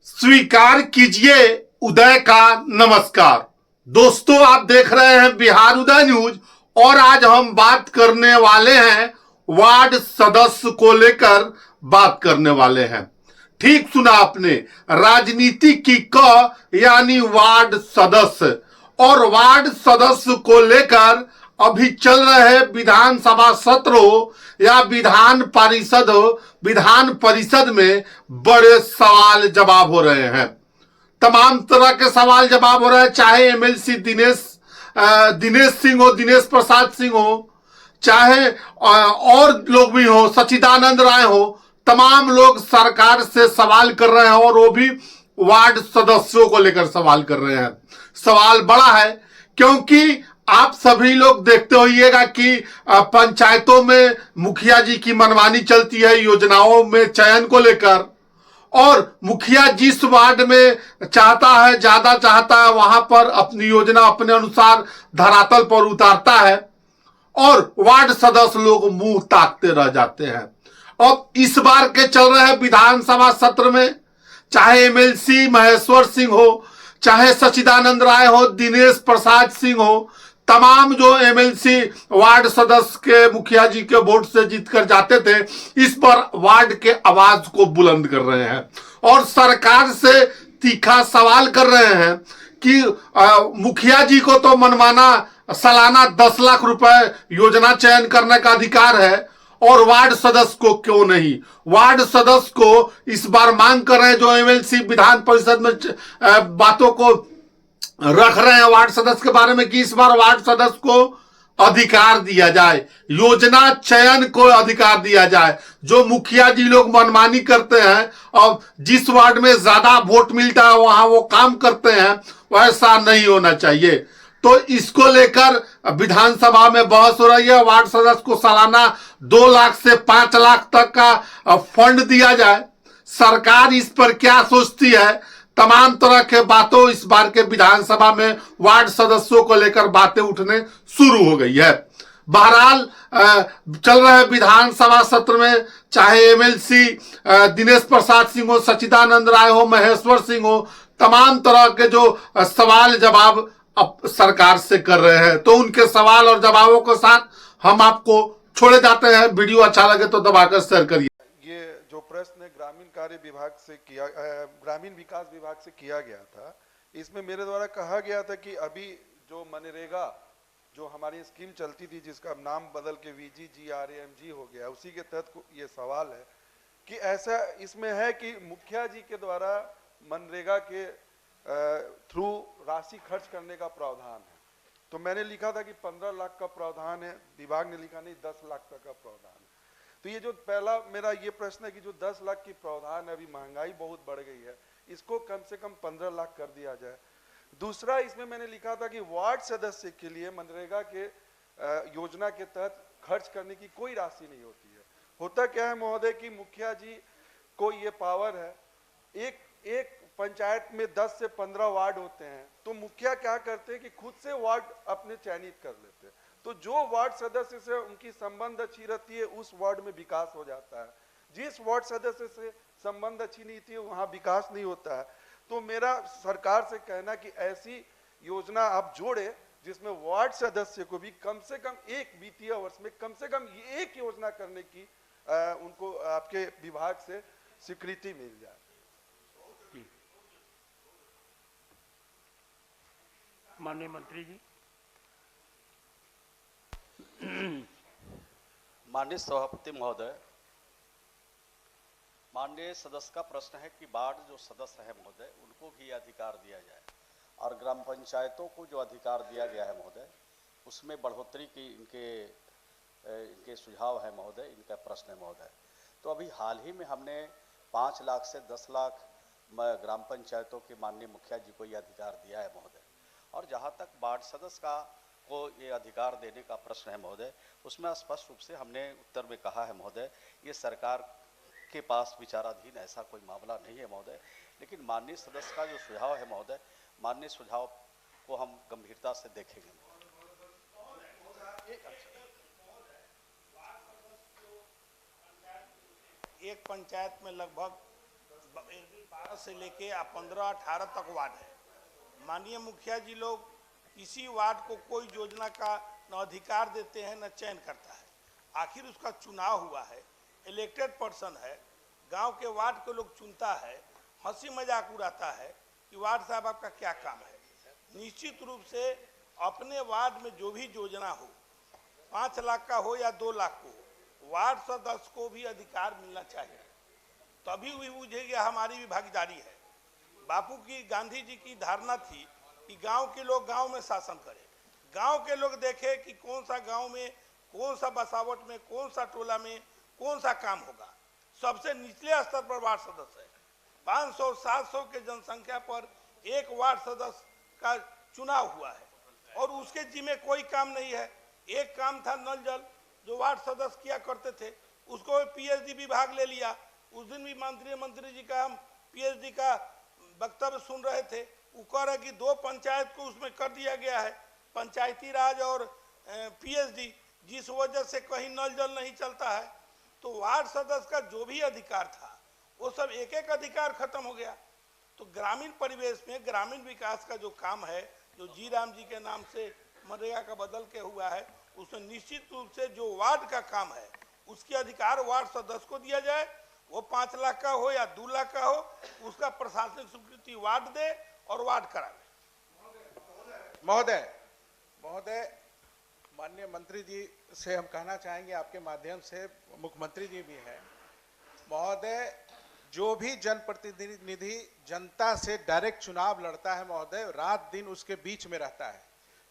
स्वीकार कीजिए उदय का नमस्कार। दोस्तों, आप देख रहे हैं बिहार उदय न्यूज और आज हम बात करने वाले हैं वार्ड सदस्य को लेकर बात करने वाले हैं। ठीक सुना आपने, राजनीति की क यानी वार्ड सदस्य। और वार्ड सदस्य को लेकर अभी चल रहे विधानसभा सत्र हो या विधान परिषद में बड़े सवाल जवाब हो रहे हैं। तमाम तरह के सवाल जवाब हो रहे हैं, चाहे एमएलसी दिनेश सिंह हो, दिनेश प्रसाद सिंह हो, चाहे और लोग भी हो, सच्चिदानंद राय हो। तमाम लोग सरकार से सवाल कर रहे हैं और वो भी वार्ड सदस्यों को लेकर सवाल कर रहे हैं। सवाल बड़ा है क्योंकि आप सभी लोग देखते होइएगा कि पंचायतों में मुखिया जी की मनमानी चलती है योजनाओं में चयन को लेकर, और मुखिया जिस वार्ड में चाहता है, ज्यादा चाहता है, वहां पर अपनी योजना अपने अनुसार धरातल पर उतारता है और वार्ड सदस्य लोग मुंह ताकते रह जाते हैं। अब इस बार के चल रहे विधानसभा सत्र में चाहे एमएलसी महेश्वर सिंह हो, चाहे सच्चिदानंद राय हो, दिनेश प्रसाद सिंह हो, तमाम जो एमएलसी वार्ड सदस्य के मुखिया जी के वोट से जीतकर जाते थे, इस पर वार्ड के आवाज को बुलंद कर रहे हैं और सरकार से तीखा सवाल कर रहे हैं कि मुखिया जी को तो मनमाना सालाना 10 लाख रुपए योजना चयन करने का अधिकार है और वार्ड सदस्य को क्यों नहीं। वार्ड सदस्य को इस बार मांग कर रहे हैं, जो एमएलसी विधान परिषद में बातों को रख रहे हैं वार्ड सदस्य के बारे में, कि इस बार वार्ड सदस्य को अधिकार दिया जाए, योजना चयन को अधिकार दिया जाए। जो मुखिया जी लोग मनमानी करते हैं और जिस वार्ड में ज्यादा वोट मिलता है वहां वो काम करते हैं, वैसा नहीं होना चाहिए। तो इसको लेकर विधानसभा में बहस हो रही है। वार्ड सदस्य को सालाना 2 लाख से 5 लाख तक का फंड दिया जाए। सरकार इस पर क्या सोचती है, तमाम तरह के बातों इस बार के विधानसभा में वार्ड सदस्यों को लेकर बातें उठने शुरू हो गई है। बहरहाल चल रहे विधानसभा सत्र में चाहे एमएलसी दिनेश प्रसाद सिंह हो, सच्चिदानंद राय हो, महेश्वर सिंह हो, तमाम तरह के जो सवाल जवाब अब सरकार से कर रहे हैं, तो उनके सवाल और जवाबों के साथ हम आपको छोड़े जाते हैं। वीडियो अच्छा लगे तो दबाकर शेयर करिए। ये जो प्रश्न ग्रामीण कार्य विभाग से किया, ग्रामीण विकास विभाग से किया गया था, इसमें मेरे द्वारा कहा गया था कि अभी जो मनरेगा जो हमारी स्कीम चलती थी, जिसका नाम बदल के VGGRAMG हो गया, उसी के तहत ये सवाल है कि ऐसा इसमें है कि मुखिया जी के द्वारा मनरेगा के थ्रू राशि खर्च करने का प्रावधान है। तो मैंने लिखा था कि 15 लाख का प्रावधान है, विभाग ने लिखा नहीं 10 लाख तक का प्रावधान है। तो ये जो पहला मेरा ये प्रश्न है कि जो 10 लाख की प्रावधान है, अभी महंगाई बहुत बढ़ गई है, इसको कम से कम 15 लाख कर दिया जाए। दूसरा, इसमें मैंने लिखा था कि वार्ड सदस्य के लिए मनरेगा के योजना के तहत खर्च करने की कोई राशि नहीं होती है। होता क्या है महोदय कि मुखिया जी को ये पावर है, एक पंचायत में 10 से 15 वार्ड होते हैं, तो मुखिया क्या करते हैं कि खुद से वार्ड अपने चयनित कर लेते हैं। तो जो वार्ड सदस्य से उनकी संबंध अच्छी रहती है, उस वार्ड में विकास हो जाता है। जिस वार्ड सदस्य से संबंध अच्छी नहीं थी, वहां विकास नहीं होता है। तो मेरा सरकार से कहना कि ऐसी योजना आप जोड़े जिसमें वार्ड सदस्य को भी कम से कम एक वित्तीय वर्ष में कम से कम एक योजना करने की उनको आपके विभाग से स्वीकृति मिल जाए। माननीय मंत्री जी। माननीय सभापति महोदय, माननीय सदस्य का प्रश्न है कि वार्ड जो सदस्य है महोदय, उनको भी अधिकार दिया जाए और ग्राम पंचायतों को जो अधिकार दिया गया है महोदय, उसमें बढ़ोतरी की इनके सुझाव है महोदय, इनका प्रश्न है महोदय। तो अभी हाल ही में हमने 5 लाख से 10 लाख ग्राम पंचायतों के माननीय मुखिया जी को ये अधिकार दिया है महोदय। और जहाँ तक वार्ड सदस्य को ये अधिकार देने का प्रश्न है महोदय, उसमें स्पष्ट रूप से हमने उत्तर में कहा है महोदय, ये सरकार के पास विचाराधीन ऐसा कोई मामला नहीं है महोदय। लेकिन माननीय सदस्य का जो सुझाव है महोदय, माननीय सुझाव को हम गंभीरता से देखेंगे। एक पंचायत में लगभग 12 से लेके 15-18 तक वार्ड है। माननीय मुखिया जी लोग किसी वार्ड को कोई योजना का न अधिकार देते हैं न चयन करता है। आखिर उसका चुनाव हुआ है, इलेक्टेड पर्सन है, गांव के वार्ड को लोग चुनता है, हंसी मजाक उड़ाता है कि वार्ड साहब आपका क्या काम है। निश्चित रूप से अपने वार्ड में जो भी योजना हो, 5 लाख का हो या 2 लाख को हो, वार्ड सदस्य को भी अधिकार मिलना चाहिए, तभी भी बुझेगा हमारी भी भागीदारी है। बापू की, गांधी जी की धारणा थी कि गांव के लोग गांव में शासन करें, गांव के लोग देखें कि कौन सा गांव में, कौन सा बसावट में, कौन सा टोला में कौन सा काम होगा। सबसे निचले स्तर पर वार्ड सदस्य है। 500-700 के जनसंख्या पर एक वार्ड सदस्य का चुनाव हुआ है और उसके जिम्मे कोई काम नहीं है। एक काम था नल जल, जो वार्ड सदस्य किया करते थे, उसको पीएचडी विभाग ले लिया। उस दिन भी मंत्री जी का हम पीएचडी का वक्तव्य सुन रहे थे। वो कह रहे कि 2 पंचायत को उसमें कर दिया गया है, पंचायती राज और पीएचडी, जिस वजह से कहीं नल जल नहीं चलता है। तो वार्ड सदस्य का जो भी अधिकार था वो सब एक एक अधिकार खत्म हो गया। तो ग्रामीण परिवेश में ग्रामीण विकास का जो काम है, जो जी राम जी के नाम से मनरेगा का बदल के हुआ है, उसमें निश्चित रूप से जो वार्ड का काम है उसके अधिकार वार्ड सदस्य को दिया जाए। वो 5 लाख का हो या 2 लाख का हो, उसका प्रशासनिक स्वीकृति वार्ड दे और वार्ड करावे। महोदय, माननीय मंत्री जी से हम कहना चाहेंगे, आपके माध्यम से मुख्यमंत्री जी भी हैं। महोदय, जो भी जनप्रतिनिधि जनता से डायरेक्ट चुनाव लड़ता है महोदय, रात दिन उसके बीच में रहता है,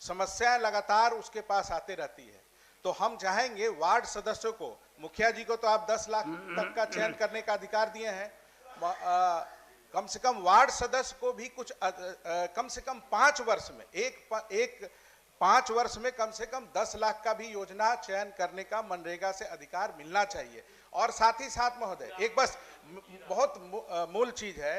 समस्याएं लगातार उसके पास आते रहती है। तो हम चाहेंगे वार्ड सदस्यों को, मुखिया जी को तो आप 10 लाख तक का चयन करने का अधिकार दिए हैं, कम से कम वार्ड सदस्य को भी कुछ कम से कम 5 वर्ष में एक 5 वर्ष में कम से कम 10 लाख का भी योजना चयन करने का मनरेगा से अधिकार मिलना चाहिए। और साथ ही साथ महोदय, एक बस बहुत मूल चीज है,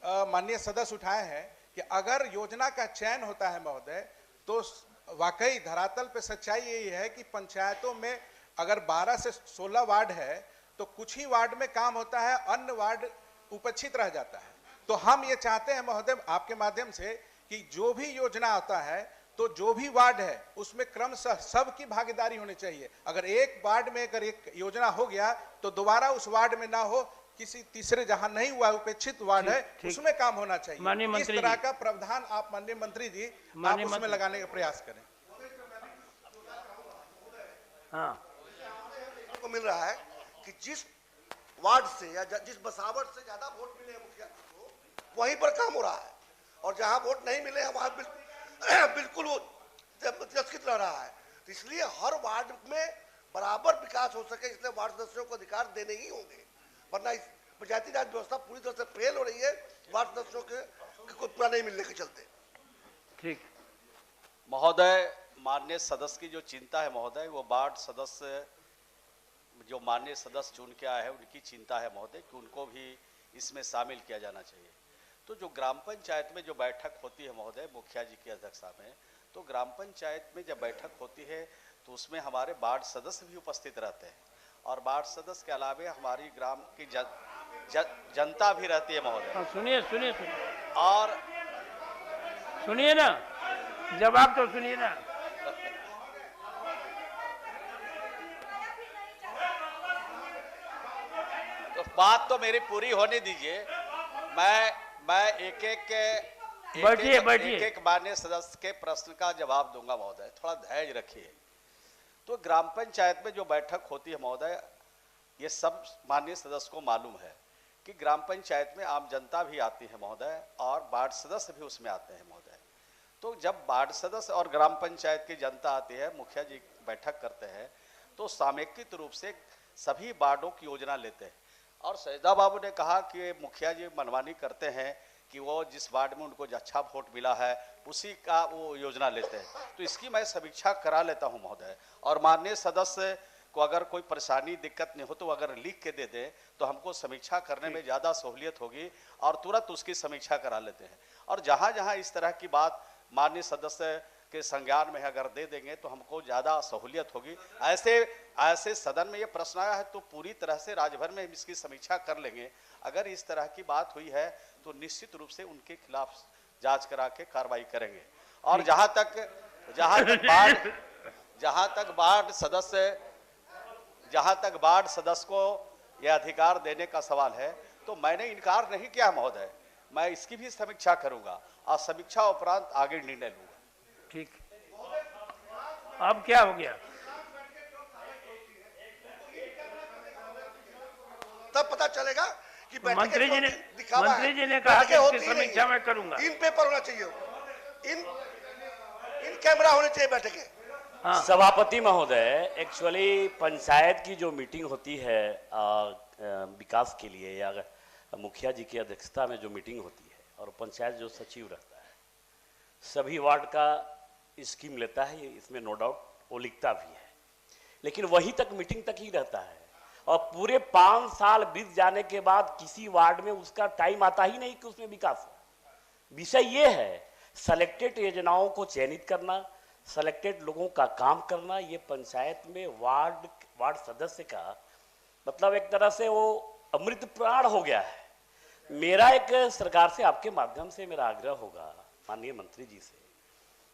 माननीय सदस्य उठाए हैं कि अगर योजना का चयन होता है महोदय, तो वाकई धरातल पे सच्चाई यही है कि पंचायतों में अगर 12 से 16 वार्ड है तो कुछ ही वार्ड में काम होता है, अन्य वार्ड उपेक्षित रह जाता है। तो हम ये चाहते हैं महोदय आपके माध्यम से कि जो भी योजना आता है तो जो भी वार्ड है उसमें क्रमशः सबकी भागीदारी होनी चाहिए। अगर एक वार्ड में अगर एक योजना हो गया तो दोबारा उस वार्ड में ना हो, किसी तीसरे जहां नहीं हुआ उपेक्षित वार्ड है उसमें काम होना चाहिए। इस तरह का प्रावधान आप माननीय मंत्री जी आप उसमें लगाने का प्रयास करें। हाँ, को मिल रहा है कि जिस वार्ड से या जिस बसावट से ज्यादा वोट मिले मुखिया को, वहीं पर काम हो रहा है, और जहां वोट नहीं मिले वहां बिल्कुल वो तिरस्कृत रह रहा है। तो इसलिए हर वार्ड में बराबर विकास हो सके, इसलिए वार्ड सदस्यों को अधिकार देने ही होंगे, वरना इस पंचायती राज व्यवस्था पूरी तरह से फेल हो रही है वार्ड सदस्यों के पूरा नहीं मिलने के चलते। ठीक महोदय, माननीय सदस्य की जो चिंता है महोदय, वो वार्ड सदस्य जो माननीय सदस्य चुन के आए हैं उनकी चिंता है महोदय कि उनको भी इसमें शामिल किया जाना चाहिए। तो जो ग्राम पंचायत में जो बैठक होती है महोदय मुखिया जी की अध्यक्षता में, तो ग्राम पंचायत में जब बैठक होती है तो उसमें हमारे वार्ड सदस्य भी उपस्थित रहते हैं, और वार्ड सदस्य के अलावा हमारी ग्राम की जनता भी रहती है महोदय। सुनिए सुनिए और सुनिए ना, जवाब तो सुनिए ना। तो बात तो मेरी पूरी होने दीजिए। मैं एक माननीय सदस्य के प्रश्न का जवाब दूंगा महोदय, थोड़ा धैर्य रखिए। तो ग्राम पंचायत में जो बैठक होती है महोदय, ये सब माननीय सदस्य को मालूम है कि ग्राम पंचायत में आम जनता भी आती है महोदय, और वार्ड सदस्य भी उसमें आते हैं महोदय। तो जब वार्ड सदस्य और ग्राम पंचायत की जनता आती है, मुखिया जी बैठक करते हैं, तो सामयिक रूप से सभी वार्डों की योजना लेते हैं। और सैदा बाबू ने कहा कि मुखिया जी मनमानी करते हैं कि वो जिस वार्ड में उनको अच्छा वोट मिला है उसी का वो योजना लेते हैं। तो इसकी मैं समीक्षा करा लेता हूं महोदय, और माननीय सदस्य को अगर कोई परेशानी दिक्कत नहीं हो तो अगर लिख के दे दें तो हमको समीक्षा करने में ज़्यादा सहूलियत होगी, और तुरंत उसकी समीक्षा करा लेते हैं। और जहाँ जहाँ इस तरह की बात माननीय सदस्य के संज्ञान में अगर दे देंगे तो हमको ज़्यादा सहूलियत होगी। ऐसे सदन में ये प्रश्न आया है तो पूरी तरह से राज्य भर में हम इसकी समीक्षा कर लेंगे। अगर इस तरह की बात हुई है तो निश्चित रूप से उनके खिलाफ जांच करा के कार्रवाई करेंगे। और जहां तक वार्ड सदस्य को यह अधिकार देने का सवाल है तो मैंने इनकार नहीं किया महोदय, मैं इसकी भी समीक्षा करूंगा और समीक्षा उपरांत आगे निर्णय लूंगा। ठीक, अब क्या हो गया? तब पता चलेगा कि मंत्री जी ने दिखावा है। मंत्री जी ने कहा कि बैठकें होती इसकी ही नहीं समीक्षा है। मैं करूंगा। इन पेपर होना चाहिए, इन कैमरा होने चाहिए बैठकें। हाँ, सभापति महोदय, एक्चुअली पंचायत की जो मीटिंग होती है विकास के लिए या मुखिया जी की अध्यक्षता में जो मीटिंग होती है और पंचायत जो सचिव रहता है सभी वार्ड का स्कीम लेता है, इसमें नो डाउट वो लिखता भी है, लेकिन वहीं तक मीटिंग तक ही रहता है और पूरे 5 साल बीत जाने के बाद किसी वार्ड में उसका टाइम आता ही नहीं कि उसमें विकास हो। विषय ये है सेलेक्टेड योजनाओं को चयनित करना, सेलेक्टेड लोगों का काम करना। ये पंचायत में वार्ड सदस्य का मतलब एक तरह से वो अमृत प्राण हो गया है। मेरा एक सरकार से आपके माध्यम से मेरा आग्रह होगा माननीय मंत्री जी से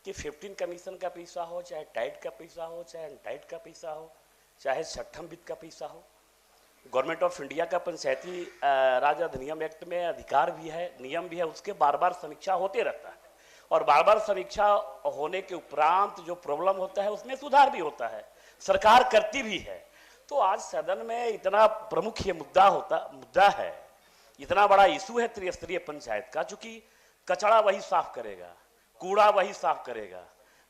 कि 15 कमीशन का पैसा हो, चाहे टाइट का पैसा हो, चाहे अनटाइट का पैसा हो, चाहे छठम वित्त का पैसा हो, गवर्नमेंट ऑफ इंडिया का पंचायती राज अधिनियम एक्ट में अधिकार भी है, नियम भी है, उसके बार बार समीक्षा होते रहता है और बार बार समीक्षा होने के उपरांत जो प्रॉब्लम होता है उसमें सुधार भी होता है, सरकार करती भी है। तो आज सदन में इतना प्रमुख ये मुद्दा है, इतना बड़ा इशू है त्रिस्तरीय पंचायत का, चूंकि कचरा वही साफ करेगा, कूड़ा वही साफ करेगा,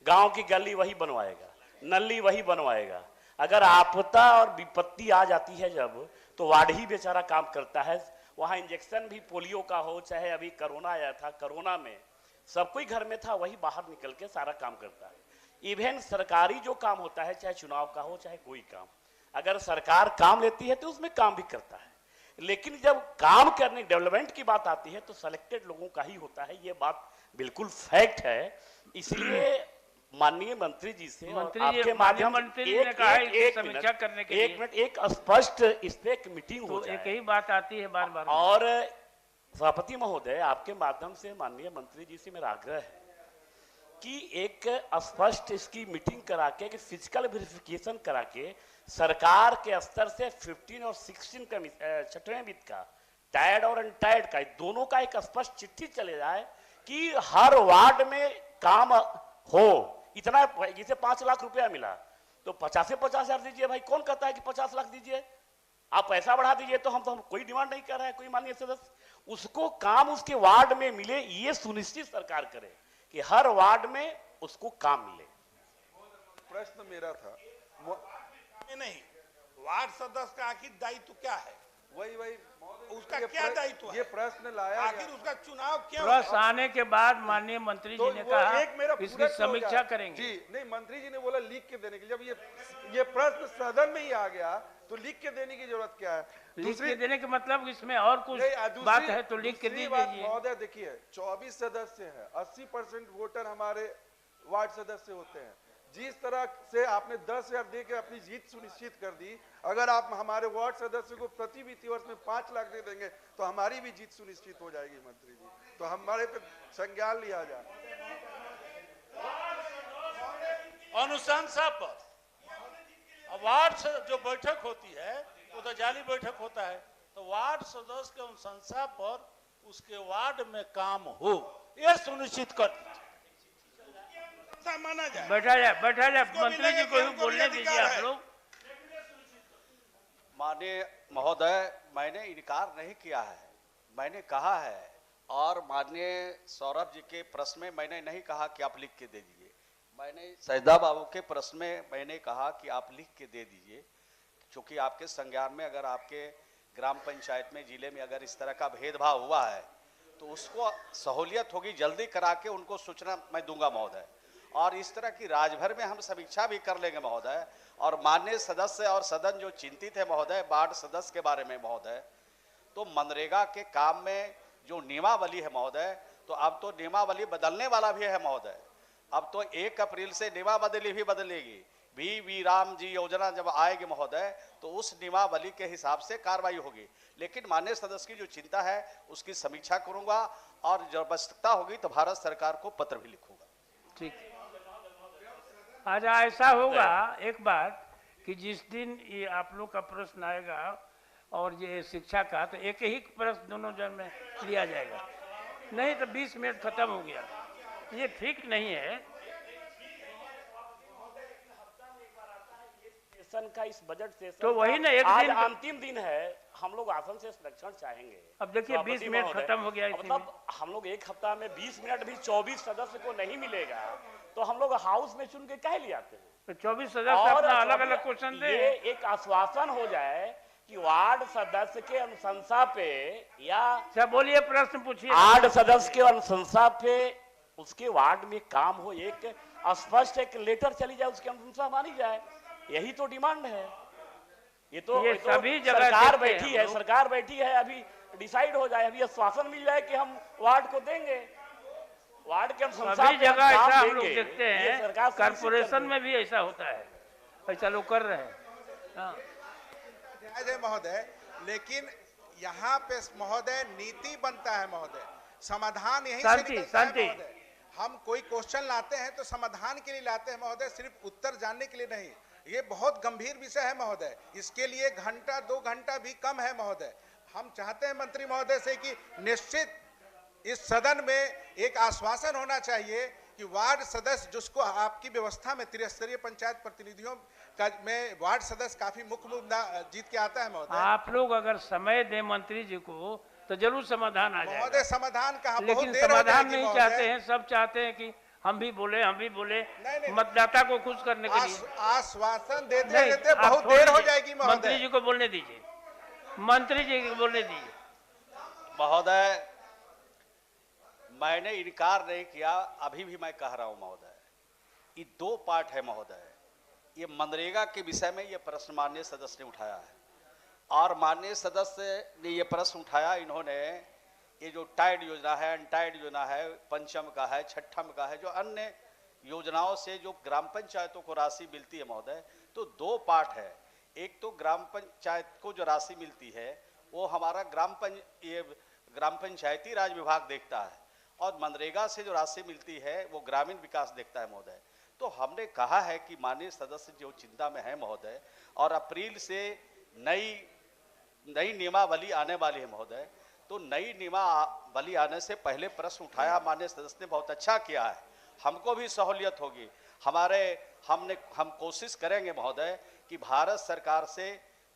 गांव की गली वही बनवाएगा, नली वही बनवाएगा। अगर आपदा और विपत्ति आ जाती है जब, तो वार्ड ही बेचारा काम करता है। वहां इंजेक्शन भी पोलियो का हो, चाहे अभी कोरोना आया था, कोरोना में सब कोई घर में था, वही बाहर निकल के सारा काम करता है। इवन सरकारी जो काम होता है, चाहे चुनाव का हो चाहे कोई काम, अगर सरकार काम लेती है तो उसमें काम भी करता है, लेकिन जब काम करने डेवलपमेंट की बात आती है तो सेलेक्टेड लोगों का ही होता है। ये बात बिल्कुल फैक्ट है। इसलिए माननीय मंत्री जी से आपके माध्यम समीक्षा करने के लिए एक मिनट एक स्पष्ट इस पे एक मीटिंग हो जाए। एक ही बात आती है बार बार। और सभापति महोदय, आपके माध्यम से माननीय मंत्री जी से मेरा आग्रह है कि एक स्पष्ट इसकी मीटिंग करा के फिजिकल वेरिफिकेशन करा के सरकार के स्तर से 15 और 16 का छठवें वित्त का टायर्ड और अनटायर्ड का दोनों का एक स्पष्ट चिट्ठी चले जाए कि हर वार्ड में काम हो। इतना जैसे 5 लाख रुपया मिला तो 50 हजार दीजिए भाई, कौन कहता है कि 50 लाख दीजिए, आप पैसा बढ़ा दीजिए। तो हम कोई डिमांड नहीं कर रहे हैं, कोई माननीय सदस्य, उसको काम उसके वार्ड में मिले, ये सुनिश्चित सरकार करे कि हर वार्ड में उसको काम मिले। प्रश्न मेरा था नहीं, वार्ड सदस्य का आखिर दायित्व क्या है? वही उसका क्या दायित्व है? ये प्रश्न लाया आखिर उसका चुनाव क्यों? प्रश्न आने के बाद माननीय मंत्री जी ने कहा इसकी समीक्षा करेंगे। जी नहीं, मंत्री जी ने बोला लिख के देने के लिए। जब ये प्रश्न सदन में ही आ गया तो लिख के देने की जरूरत क्या है? लिख के देने का मतलब इसमें और कुछ बात है तो लिख के दीजिए। महोदय देखिए, 24 सदस्य हैं, 80% वोटर हमारे वार्ड सदस्य होते हैं। जिस तरह से आपने 10,000 दे के अपनी जीत सुनिश्चित कर दी, अगर आप हमारे वार्ड सदस्य को प्रति वित्तीय वर्ष में 5 लाख दे देंगे तो हमारी भी जीत सुनिश्चित हो जाएगी। मंत्री जी, तो हमारे पे संज्ञान लिया जाए। अनुशंसा पर वार्ड से जो बैठक होती है वो तो जाली बैठक होता है, तो वार्ड सदस्य के अनुशंसा पर उसके वार्ड में काम हो, यह सुनिश्चित कर माना जाए। बैठा जाए मंत्री जी को भी बोलने दीजिए आप लोग। माननीय महोदय, मैंने इनकार नहीं किया है, मैंने कहा है, और माननीय सौरभ जी के प्रश्न में मैंने नहीं कहा कि आप लिख के दे दीजिए। मैंने सैदा बाबू के प्रश्न में मैंने कहा कि आप लिख के दे दीजिए, क्योंकि आपके संज्ञान में अगर आपके ग्राम पंचायत में जिले में अगर इस तरह का भेदभाव हुआ है तो उसको सहूलियत होगी, जल्दी करा के उनको सूचना मैं दूंगा महोदय। और इस तरह की राजभर में हम समीक्षा भी कर लेंगे महोदय। और माननीय सदस्य और सदन जो चिंतित है महोदय वार्ड सदस्य के बारे में महोदय, तो मनरेगा के काम में जो नियमावली है महोदय, तो अब तो नियमावली बदलने वाला भी है महोदय। अब तो 1 अप्रैल से नियमावली भी बदलेगी। वी राम जी योजना जब आएगी महोदय तो उस नियमावली के हिसाब से कार्रवाई होगी। लेकिन माननीय सदस्य की जो चिंता है उसकी समीक्षा करूंगा और जब आवश्यकता होगी तो भारत सरकार को पत्र भी लिखूंगा। ठीक। आज ऐसा होगा एक बात कि जिस दिन ये आप लोग का प्रश्न आएगा और ये शिक्षा का, तो एक ही प्रश्न दोनों जन में लिया जाएगा, नहीं तो 20 मिनट खत्म हो गया। ये ठीक नहीं है। सेशन का इस बजट सेशन तो वही ना, एक आज दिन अंतिम दिन है, हम लोग आसन से संरक्षण चाहेंगे। अब देखिए 20 मिनट खत्म हो गया। मतलब हम लोग एक हफ्ता में 20 मिनट भी 24 सदस्य को नहीं मिलेगा तो हम लोग हाउस में चुन के कह ले आते हैं। तो 24 सदस्य अपना अलग अलग क्वेश्चन दे। ये एक आश्वासन हो जाए कि वार्ड सदस्य के अनुशंसा पे या अच्छा बोलिए, प्रश्न पूछिए। वार्ड सदस्य के अनुशंसा पे उसके वार्ड में काम हो, एक स्पष्ट एक लेटर चली जाए, उसकी अनुशंसा मानी जाए। यही तो डिमांड है। ये तो सभी जगह सरकार बैठी है, सरकार बैठी है, अभी डिसाइड हो जाए, अभी आश्वासन मिल जाए कि हम वार्ड को देंगे। वार्ड के सभी जगह ऐसा हम लोग देखते हैं, कॉर्पोरेशन में भी ऐसा होता है, ऐसा लोग कर रहे हैं। हाँ। जय महोदय, लेकिन यहाँ पे महोदय नीति बनता है महोदय, समाधान यहीं से निकलता है महोदय। हम कोई क्वेश्चन लाते हैं तो समाधान के लिए लाते हैं महोदय, सिर्फ उत्तर जानने के लिए नहीं। ये बहुत गंभीर विषय है महोदय, इसके लिए घंटा 2 घंटा भी कम है महोदय। हम चाहते हैं मंत्री महोदय से कि निश्चित इस सदन में एक आश्वासन होना चाहिए कि वार्ड सदस्य, जिसको आपकी व्यवस्था में त्रिस्तरीय पंचायत प्रतिनिधियों का में वार्ड सदस्य काफी मुख्य मुद्दा जीत के आता है महोदय। आप लोग अगर समय दें मंत्री जी को तो जरूर समाधान आ जाएगा महोदय। समाधान कहाँ, लेकिन समाधान नहीं चाहते हैं, सब चाहते हैं कि हम भी बोले मतदाता को खुश करने के लिए आश्वासन देते देते बहुत देर हो जाएगी महोदय। मंत्री जी को बोलने दीजिए, मंत्री जी को बोलने दीजिए। महोदय, मैंने इनकार नहीं किया, अभी भी मैं कह रहा हूं महोदय, ये 2 पार्ट है महोदय। ये मनरेगा के विषय में ये प्रश्न माननीय सदस्य ने उठाया है और माननीय सदस्य ने ये प्रश्न उठाया, इन्होंने ये जो टाइड योजना है, अनटाइड योजना है, पंचम का है, छठम का है, जो अन्य योजनाओं से जो ग्राम पंचायतों को राशि मिलती है महोदय, तो 2 पार्ट है। एक तो ग्राम पंचायत को जो राशि मिलती है वो हमारा ग्राम पंचायती राज विभाग देखता है और मनरेगा से जो राशि मिलती है वो ग्रामीण विकास देखता है महोदय। तो हमने कहा है कि माननीय सदस्य जो चिंता में है महोदय, और अप्रैल से नई नियमावली आने वाली है महोदय, तो नई नियमावली आने से पहले प्रश्न उठाया माननीय सदस्य ने, बहुत अच्छा किया है, हमको भी सहूलियत होगी। हम कोशिश करेंगे महोदय कि भारत सरकार से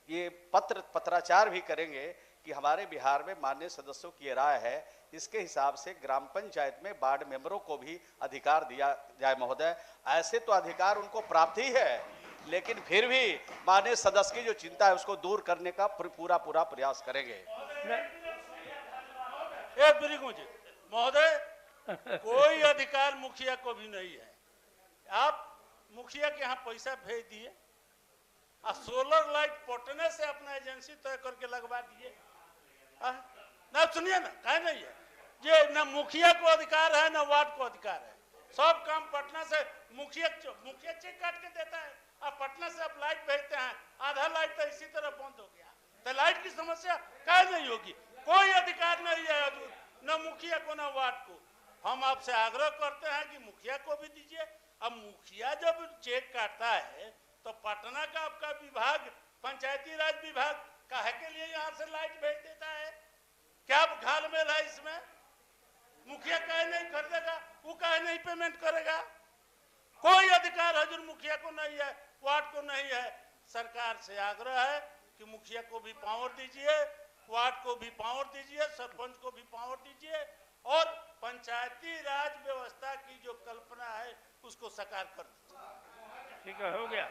ये पत्राचार भी करेंगे कि हमारे बिहार में माननीय सदस्यों की राय है, इसके हिसाब से ग्राम पंचायत में वार्ड मेंबरों को भी अधिकार दिया जाए महोदय। ऐसे तो अधिकार उनको प्राप्त ही है, लेकिन फिर भी माननीय सदस्य की जो चिंता है उसको दूर करने का पूरा प्रयास करेंगे। महोदय, कोई अधिकार मुखिया को भी नहीं है। आप मुखिया के यहाँ पैसा भेज दिए और सोलर लाइट पटने से अपना एजेंसी तय करके लगवा दिए। ना सुनिए ना, कहे नहीं है ये, ना मुखिया को अधिकार है ना वार्ड को अधिकार है। सब काम पटना से मुखिया चेक काट के देता है और पटना से आप लाइट भेजते हैं, आधा लाइट तो इसी तरह बंद हो गया। तो लाइट की समस्या कहे नहीं होगी। कोई अधिकार नहीं है न मुखिया को न वार्ड को। हम आपसे आग्रह करते हैं कि मुखिया को भी दीजिए। अब मुखिया जब चेक काटता है तो पटना का आपका विभाग, पंचायती राज विभाग, काहे के लिए यहाँ से लाइट भेज देता है? क्या घालमेल है इसमें? मुखिया काहे नहीं खरीदेगा, वो काहे नहीं पेमेंट करेगा? कोई अधिकार हजूर मुखिया को नहीं है, वार्ड को नहीं है। सरकार से आग्रह है कि मुखिया को भी पावर दीजिए, वार्ड को भी पावर दीजिए, सरपंच को भी पावर दीजिए और पंचायती राज व्यवस्था की जो कल्पना है उसको साकार कर दीजिए। ठीक है, हो गया।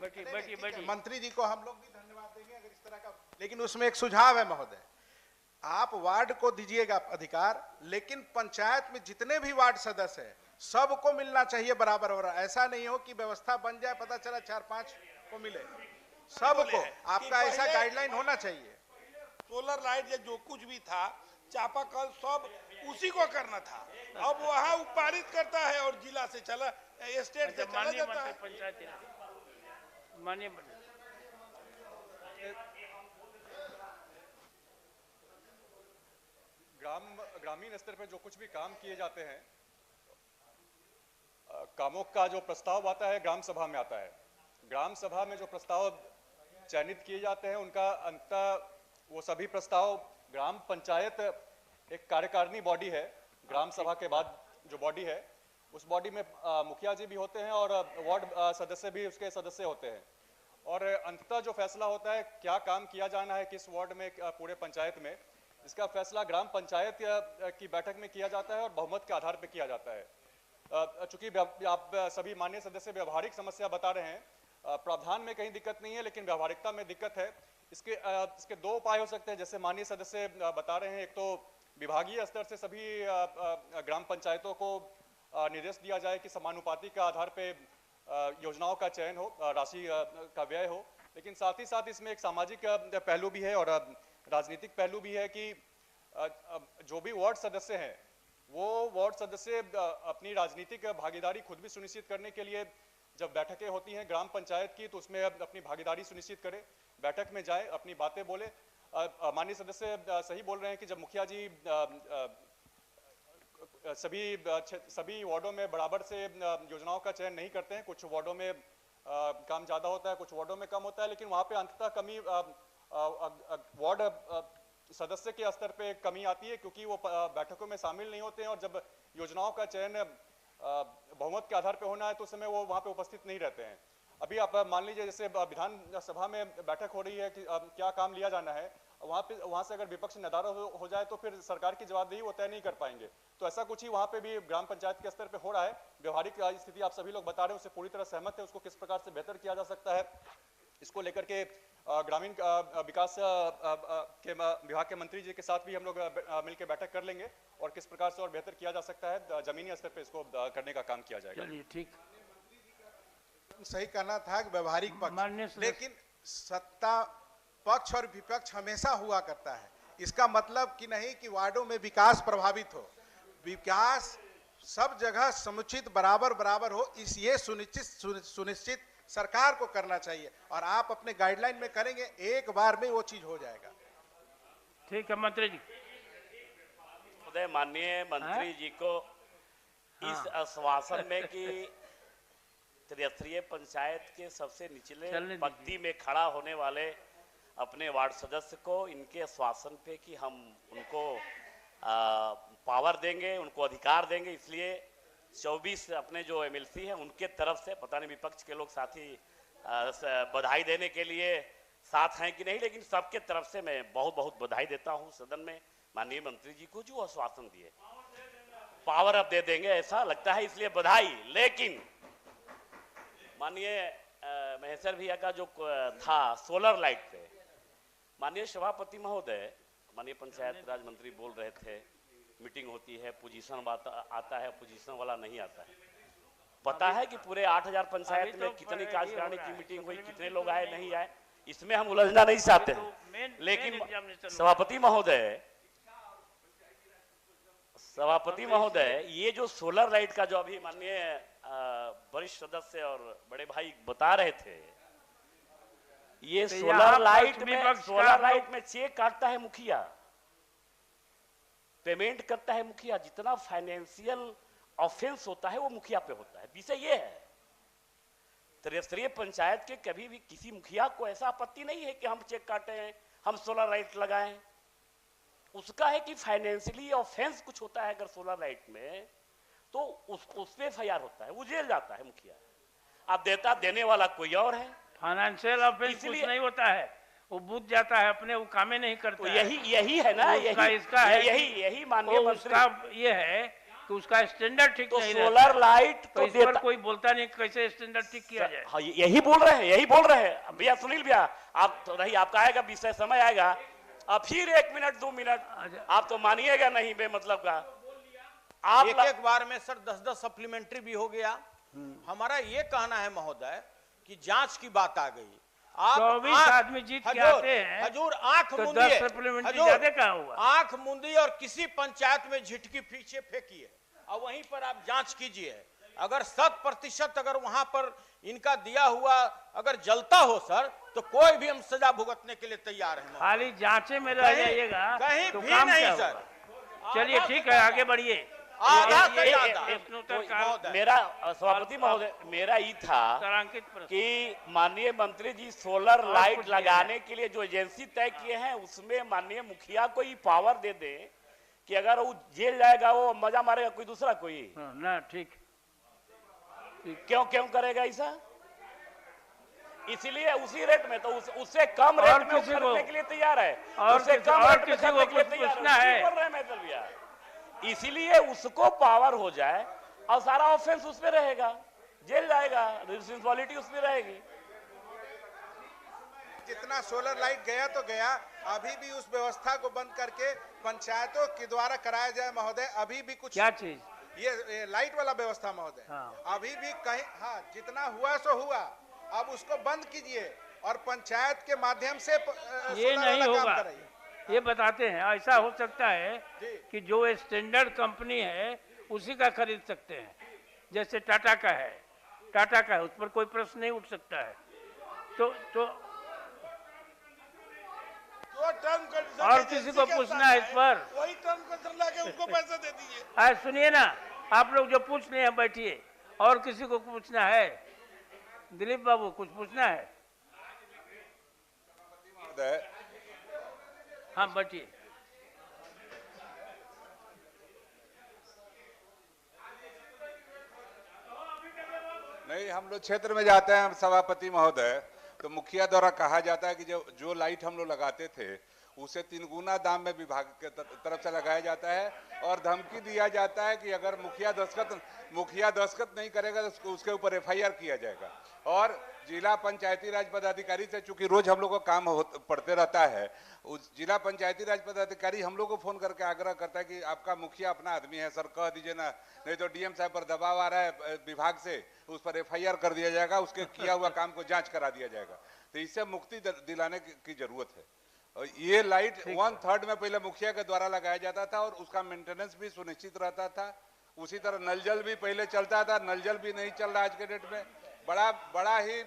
बैठिए। मंत्री जी को हम लोग भी धन्यवाद देंगे अगर इस तरह का, लेकिन उसमें एक सुझाव है महोदय, आप वार्ड को दीजिएगा अधिकार, लेकिन पंचायत में जितने भी वार्ड सदस्य है सबको मिलना चाहिए बराबर। और ऐसा नहीं हो कि व्यवस्था बन जाए, पता चला 4-5 को मिले, सबको। आपका ऐसा गाइडलाइन होना चाहिए। सोलर लाइट या जो कुछ भी था चापाकल सब उसी को करना था। अब वहाँ वो पारित करता है और जिला से चला, स्टेट से चला जाता है। पंचायती माननीय ग्रामीण स्तर पर जो कुछ भी काम किए जाते हैं, कामों का जो प्रस्ताव आता है ग्राम सभा में आता है। ग्राम सभा में जो प्रस्ताव चयनित किए जाते हैं उनका अंततः वो सभी प्रस्ताव ग्राम पंचायत एक कार्यकारिणी बॉडी है, ग्राम सभा के बाद जो बॉडी है उस बॉडी में मुखिया जी भी होते हैं और वार्ड सदस्य भी उसके सदस्य होते हैं। और अंततः जो फैसला होता है क्या काम किया जाना है किस वार्ड में पूरे पंचायत में, इसका फैसला ग्राम पंचायत की बैठक में किया जाता है और बहुमत के आधार पर किया जाता है। चूंकि आप सभी माननीय सदस्य व्यवहारिक समस्या बता रहे हैं, प्रावधान में कहीं दिक्कत नहीं है लेकिन व्यवहारिकता में दिक्कत है। इसके दो उपाय हो सकते हैं, जैसे माननीय सदस्य बता रहे हैं। एक तो विभागीय स्तर से सभी ग्राम पंचायतों को निर्देश दिया जाए कि समानुपाती के आधार पे योजनाओं का चयन हो, राशि का व्यय हो, लेकिन साथ ही साथ इसमें एक सामाजिक पहलू भी है और राजनीतिक पहलू भी है कि जो भी वार्ड सदस्य हैं वो वार्ड सदस्य अपनी राजनीतिक भागीदारी खुद भी सुनिश्चित करने के लिए जब बैठकें होती हैं ग्राम पंचायत की तो उसमें अपनी भागीदारी सुनिश्चित करें, बैठक में जाए, अपनी बातें बोले। माननीय सदस्य सही बोल रहे हैं कि जब मुखिया जी सभी वार्डों में बराबर से योजनाओं का चयन नहीं करते हैं, कुछ वार्डों में काम ज़्यादा होता है, कुछ वार्डों में कम होता है, लेकिन वहाँ पे अंततः कमी वार्ड सदस्य के स्तर पे कमी आती है क्योंकि वो बैठकों में शामिल नहीं होते हैं और जब योजनाओं का चयन बहुमत के आधार पे होना है तो उस समय वो वहाँ पे उपस्थित नहीं रहते हैं। अभी आप मान लीजिए जैसे विधान सभा में बैठक हो रही है कि क्या काम लिया जाना है, वहाँ से अगर विपक्ष नदारा हो जाए तो फिर सरकार की जवाबदेही वो तय नहीं कर पाएंगे। तो ऐसा कुछ ही वहाँ पे भी ग्राम पंचायत के स्तर पे हो रहा है। व्यवहारिक स्थिति आप सभी लोग बता रहे हैं, उससे पूरी तरह सहमत है। उसको किस प्रकार से बेहतर किया जा सकता है इसको लेकर के ग्रामीण विकास के विभाग के मंत्री जी के साथ भी हम लोग मिलकर बैठक कर लेंगे और किस प्रकार से और बेहतर किया जा सकता है, जमीनी स्तर पे इसको करने का काम किया जाएगा। चलिए ठीक, सही कहना था कि व्यवहारिक पक्ष, लेकिन सत्ता पक्ष और विपक्ष हमेशा हुआ करता है। इसका मतलब कि नहीं कि वार्डों में विकास प्रभावित हो, विकास सब जगह समुचित बराबर हो, ये सुनिश्चित सरकार को करना चाहिए और आप अपने गाइडलाइन में करेंगे, एक बार में वो चीज हो जाएगा। ठीक है मंत्री जी। माननीय मंत्री जी को इस आश्वासन में कि त्रिस्तरीय पंचायत के सबसे निचले पंक्ति में खड़ा होने वाले अपने वार्ड सदस्य को इनके आश्वासन पे कि हम उनको पावर देंगे, उनको अधिकार देंगे, इसलिए 24 अपने जो एमएलसी हैं उनके तरफ से, पता नहीं विपक्ष के लोग साथी बधाई देने के लिए साथ हैं कि नहीं, लेकिन सबके तरफ से मैं बहुत बहुत बधाई देता हूं सदन में माननीय मंत्री जी को जो आश्वासन दिए, पावर अब दे देंगे ऐसा लगता है, इसलिए बधाई। लेकिन माननीय महेश्वर भैया का जो था सोलर लाइट पे, माननीय सभापति महोदय, माननीय पंचायत राज मंत्री बोल रहे थे मीटिंग होती है, पोजीशन आता है, पोजीशन वाला नहीं आता है। पता है कि पूरे 8000 पंचायत में कितनी कार्यकारिणी की मीटिंग हुई, कितने लोग आए नहीं आए, इसमें हम उलझना नहीं चाहते हैं। लेकिन सभापति महोदय ये जो सोलर लाइट का जो अभी माननीय वरिष्ठ सदस्य और बड़े भाई बता रहे थे, ये सोलर लाइट में चेक काटता है मुखिया, पेमेंट करता है मुखिया, जितना फाइनेंशियल ऑफेंस होता है वो मुखिया पे होता है। विषय ये है त्रिस्तरीय पंचायत के कभी भी किसी मुखिया को ऐसा आपत्ति नहीं है कि हम चेक काटे हैं, हम सोलर लाइट लगाएं। उसका है कि फाइनेंशियली ऑफेंस कुछ होता है अगर सोलर लाइट में तो उस पे एफआईआर होता है, वो जेल जाता है मुखिया। अब देने वाला कोई और है। फाइनेंशियल ऑफेंस कुछ नहीं होता है, वो बूझ जाता है, अपने वो कामें नहीं करता। तो यही है ना, यही माननीय मंत्री ये है कि उसका स्टैंडर्ड ठीक नहीं है। सोलर लाइट तो इस पर कोई बोलता नहीं कैसे स्टैंडर्ड ठीक किया जाए। हाँ, यही बोल रहे हैं भैया। सुनील भैया आप तो रही, आपका आएगा विषय, समय आएगा, अब फिर 1 मिनट 2 मिनट आप तो मानिएगा नहीं बेमतलब का। आप एक बार में सर 10-10 सप्लीमेंट्री भी हो गया। हमारा ये कहना है महोदय कि जांच की बात आ गई, आप 24 आंख- आदमी जीत के हजूर, आते हैं हजूर आंख तो मूंदिए 10 सप्लीमेंट्री हजूर, ज्यादा कहाँ हुआ? आंख मूंदी और किसी पंचायत में झिटकी पीछे फेंकिए और वहीं पर आप जांच कीजिए। अगर 100% अगर वहां पर इनका दिया हुआ अगर जलता हो सर, तो कोई भी हम सजा भुगतने के लिए तैयार हैं। खाली जांचे में रह जाइएगा कहीं तो भी काम नहीं क्या सर। होगा? चलिए ठीक है, आगे बढ़िए। आधा से ये- ज्यादा। प्रश्नोत्तर काल मेरा सभापति महोदय, मेरा ये था तारांकित प्रश्न। कि माननीय मंत्री जी सोलर लाइट कुछ लगाने के लिए जो एजेंसी तय किए हैं उसमें माननीय मुखिया को ये पावर दे दे कि अगर वो जेल जाएगा वो मजा मारेगा कोई दूसरा कोई। हाँ, ना ठीक क्यों क्यों करेगा ऐसा? इसीलिए उसी रेट में तो उससे कम और रेट में वो किसी को- खरीदने के लिए तैयार है। और उससे किसी- कम और रेट में किसी को खरीदने के लिए कुछ तैयार पूछना है? उसी बोल रहे हैं मैथल भैया। इसीलिए उसको पावर हो जाए और सारा ऑफेंस उसमें रहेगा, जेल जाएगा, रिस्पांसिबिलिटी उसमें रहेगी। जितना सोलर लाइट गया तो गया, अभी भी उस व्यवस्था को बंद करके पंचायतों के द्वारा कराया जाए महोदय। अभी भी कुछ क्या चीज? ये लाइट वाला व्यवस्था महोदय, हाँ। अभी भी कहीं, हाँ, जितना हुआ सो हुआ, अब उसको बंद कीजिए और पंचायत के माध्यम से ये सोलर नहीं वाला काम होगा। कराइए। ये बताते हैं, ऐसा हो सकता है जी। कि जो स्टैंडर्ड कंपनी है उसी का खरीद सकते हैं, जैसे टाटा का है, टाटा का है, उस पर कोई प्रश्न नहीं उठ सकता है। तो जो टर्म कंडीशन और एजेंसी किसी को के पूछना साथ है इस पर? वही टर्म कंडीशन लाके उनको पैसे दे दीजिए। आज सुनिए ना, आप लोग जो पूछ रहे हैं बैठिए, और किसी को पूछना है? दिलीप बाबू कुछ पूछना है? हाँ बैठिए। नहीं, हम लोग क्षेत्र में जाते हैं सभापति महोदय, तो मुखिया द्वारा कहा जाता है कि जो लाइट हम लोग लगाते थे उसे 3 गुना दाम में विभाग के तरफ से लगाया जाता है और धमकी दिया जाता है कि अगर मुखिया दस्तखत नहीं करेगा तो उसके ऊपर FIR किया जाएगा। और जिला पंचायती राज पदाधिकारी से चूंकि रोज हम लोग को काम पड़ते रहता है, उस जिला पंचायती राज पदाधिकारी हम लोग को फोन करके आग्रह करता है कि आपका मुखिया अपना आदमी है सर, कह दीजिए ना, नहीं तो DM साहब पर दबाव आ रहा है विभाग से, उस पर FIR कर दिया जाएगा, उसके किया हुआ काम को जांच करा दिया जाएगा। तो इससे मुक्ति दिलाने की जरूरत है। और ये लाइट 1/3 में पहले मुखिया के द्वारा लगाया जाता था और उसका मेंटेनेंस भी सुनिश्चित रहता था। उसी तरह नल जल भी पहले चलता था, नल जल भी नहीं चल रहा आज के डेट में। बड़ा ही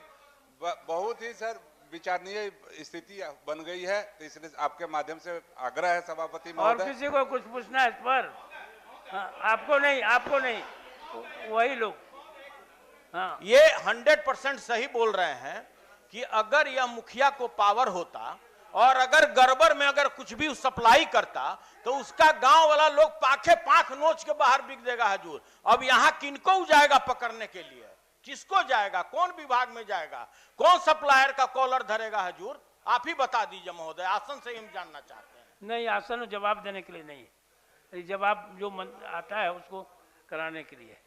बहुत ही सर विचारणीय स्थिति बन गई है। तो इसलिए आपके माध्यम से आग्रह है सभापति और महोदय। किसी को कुछ पूछना है इस पर? हाँ, आपको नहीं, वही लोग। हाँ, ये 100% सही बोल रहे हैं कि अगर यह मुखिया को पावर होता और अगर गड़बड़ में अगर कुछ भी सप्लाई करता तो उसका गांव वाला लोग पांख नोच के बाहर बिक देगा हजूर। अब यहाँ किनको जाएगा पकड़ने के लिए? किसको जाएगा? कौन विभाग में जाएगा? कौन सप्लायर का कॉलर धरेगा हजूर? आप ही बता दीजिए महोदय, आसन से हम जानना चाहते हैं। नहीं, आसन जवाब देने के लिए नहीं है, जवाब जो आता है उसको कराने के लिए।